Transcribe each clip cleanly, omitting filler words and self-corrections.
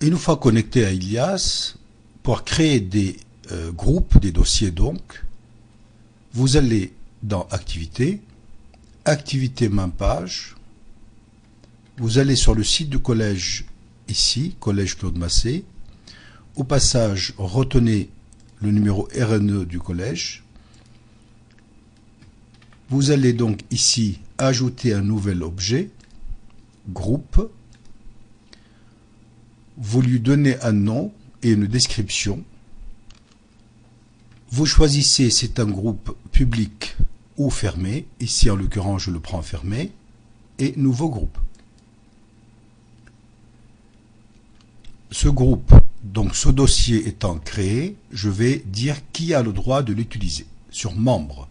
Une fois connecté à Ilias, pour créer des groupes, des dossiers donc, vous allez dans Activités, Activités main page, vous allez sur le site du collège ici, Collège Claude Massé. Au passage, retenez le numéro RNE du collège. Vous allez donc ici ajouter un nouvel objet, groupe. Vous lui donnez un nom et une description. Vous choisissez c'est un groupe public ou fermé. Ici en l'occurrence je le prends fermé. Et nouveau groupe. Ce groupe, donc ce dossier étant créé, je vais dire qui a le droit de l'utiliser. Sur membres.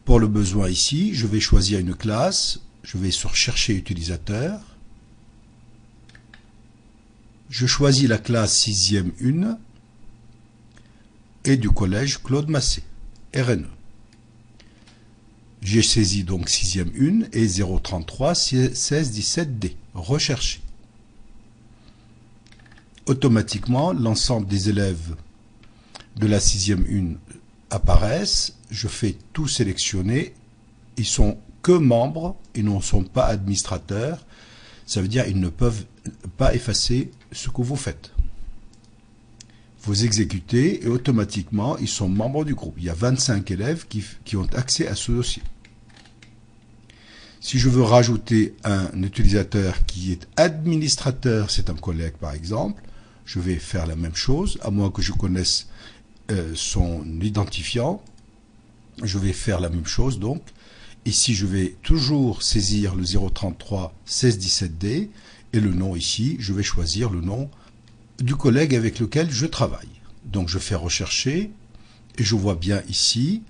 Pour le besoin ici, je vais choisir une classe. Je vais sur chercher utilisateur. Je choisis la classe 6e 1 et du collège Claude Massé, RNE. J'ai saisi donc 6e 1 et 033 16 17D. Rechercher. Automatiquement, l'ensemble des élèves de la 6e 1 apparaissent. Je fais tout sélectionner. Ils sont que membres, ils ne sont pas administrateurs. Ça veut dire qu'ils ne peuvent pas effacer ce que vous faites. Vous exécutez et automatiquement, ils sont membres du groupe. Il y a 25 élèves qui ont accès à ce dossier. Si je veux rajouter un utilisateur qui est administrateur, c'est un collègue par exemple, je vais faire la même chose, à moins que je connaisse son identifiant. Je vais faire la même chose donc. Ici, je vais toujours saisir le 033 16 17D et le nom ici, je vais choisir le nom du collègue avec lequel je travaille. Donc, je fais rechercher et je vois bien ici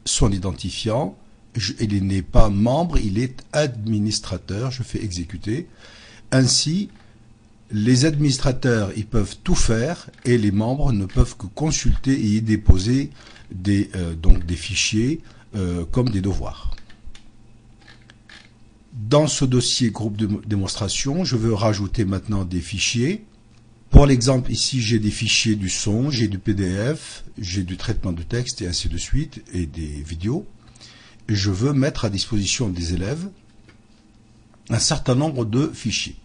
son identifiant. Il n'est pas membre, il est administrateur. Je fais exécuter. Ainsi, les administrateurs, ils peuvent tout faire et les membres ne peuvent que consulter et y déposer donc des fichiers comme des devoirs. Dans ce dossier groupe de démonstration, je veux rajouter maintenant des fichiers. Pour l'exemple, ici, j'ai des fichiers du son, j'ai du PDF, j'ai du traitement de texte et ainsi de suite, et des vidéos. Et je veux mettre à disposition des élèves un certain nombre de fichiers.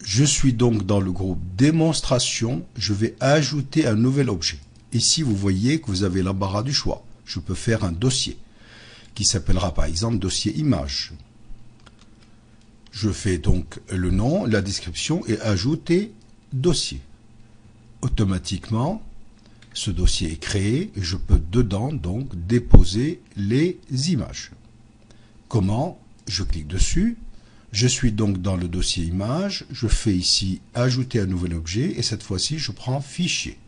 Je suis donc dans le groupe démonstration, je vais ajouter un nouvel objet. Ici, vous voyez que vous avez l'embarras du choix. Je peux faire un dossier qui s'appellera par exemple dossier image. Je fais donc le nom, la description et ajouter dossier. Automatiquement, ce dossier est créé et je peux dedans donc déposer les images. Comment? Je clique dessus. Je suis donc dans le dossier image. Je fais ici ajouter un nouvel objet et cette fois-ci je prends fichier.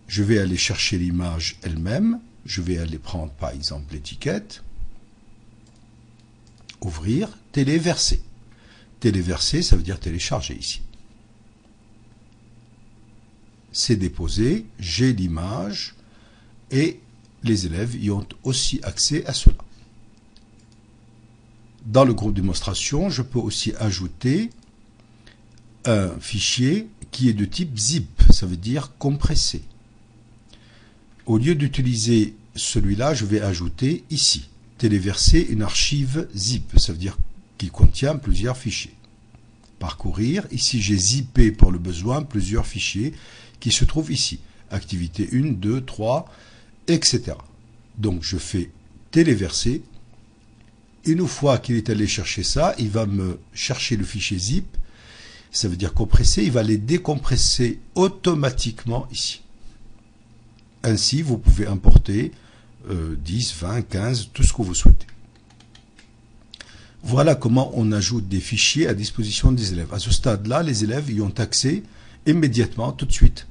Je vais aller chercher l'image elle-même. Je vais aller prendre par exemple l'étiquette. Ouvrir, téléverser. Téléverser, ça veut dire télécharger ici. C'est déposé, j'ai l'image et les élèves y ont aussi accès à cela. Dans le groupe démonstration, je peux aussi ajouter un fichier qui est de type zip, ça veut dire compressé. Au lieu d'utiliser celui-là, je vais ajouter ici. Téléverser une archive zip, ça veut dire qu'il contient plusieurs fichiers. Parcourir, ici j'ai zippé pour le besoin plusieurs fichiers qui se trouvent ici. Activité 1, 2, 3, etc. Donc je fais téléverser. Une fois qu'il est allé chercher ça, il va me chercher le fichier zip, ça veut dire compresser, il va les décompresser automatiquement ici. Ainsi, vous pouvez importer 10, 20, 15, tout ce que vous souhaitez. Voilà comment on ajoute des fichiers à disposition des élèves. À ce stade-là, les élèves y ont accès immédiatement, tout de suite,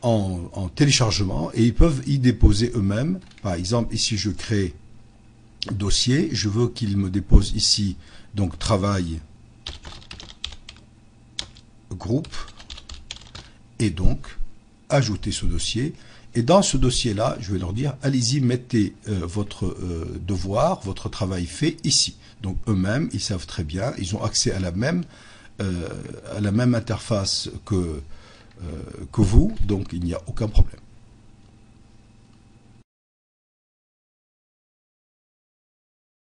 en téléchargement, et ils peuvent y déposer eux-mêmes. Par exemple, ici, je crée dossier, je veux qu'il me dépose ici, donc travail, groupe, et donc, ajouter ce dossier. Et dans ce dossier-là, je vais leur dire, allez-y, mettez votre devoir, votre travail fait ici. Donc eux-mêmes, ils savent très bien, ils ont accès à la même interface que vous, donc il n'y a aucun problème.